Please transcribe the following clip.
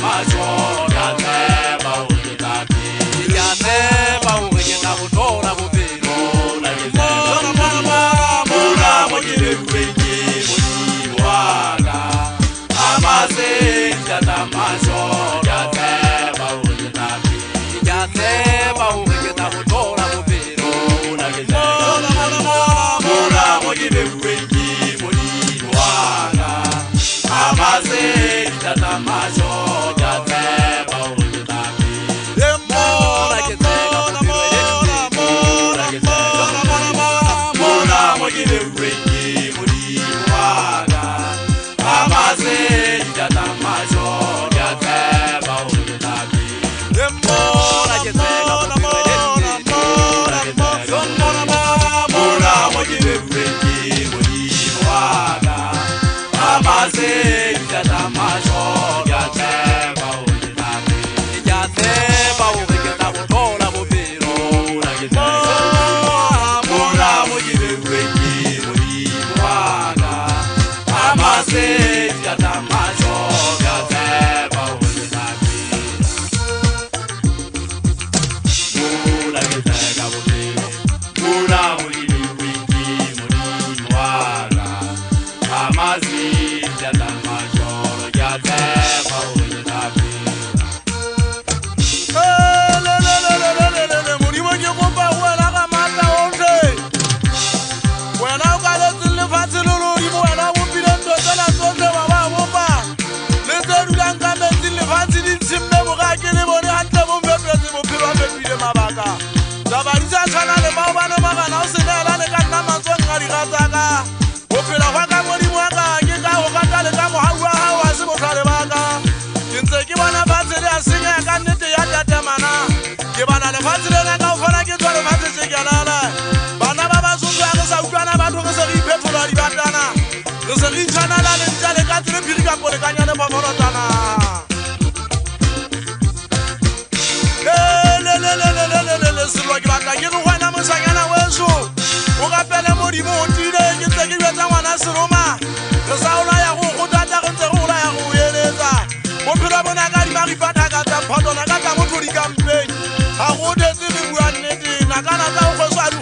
macho ya tseba o ke tapi ya tseba o ke na botola bopelo la ke mona mo ke le wiki mo di wala amase ya ta macho ya tseba o ke tapi ya tseba o ke na botola bopelo la ke mona mo ke le wiki mo di wala amase ya ta macho ya tseba o ke tapi mona ke tseba mona ke tseba mona mo ke le wiki mo di wala amase ya ta macho ya tseba o ke tapi mona ke tseba mona mo ke le wiki mo di wala amase ya ta macho ya tseba o ke tapi ya tseba o ke ta botola bopelo la ke tseba mona mo ke le wiki mo di wala amase ya ta macho ya tseba o ke tapi mona ke tseba bopelo mona mo ke le wiki mo di wala amase ya ta macho ya tseba o ke tapi Modimo ke kopa wena ka matla ohle wena o ka letseng lefatshe le lodimo wena o bopileng ntho tsena tsohle wa ba bopa le tse dulang ka metsing lefatshe di ntshimbe bokake le bone hantle bo mfepetse bophelo a fepile mabaka tabadi tsa tshwana le bao bane magana o se neelane ka nna matsweng a diratsaka bophelo gwa ka modimo wa ka ke ka go kata le ka mohau wa gago a se botlhale baka ke ntse ke bona fatshe le a senya ka nnete ya tatemana ke bana lefatshe le naka o fana ke tswa lefatshe tse ke alala bana ba batsotso re sa utlwana batho re se re iphefoloa dibatana re se re itshwanela le ntja le ka tsele phiri kapo lekanyane phofolotana selwa ke batla ke re gwana mosanyana weso o kapele modimo o tile ke ntse ke betsa ngwana seroma re sa ola ya go gotata re ntse go ola ya go eletsa bophelo bona ka dimagipata ka tsa photona ka tsa motho dikampeng ga go detse le bua nnete nakana tsa go kgweso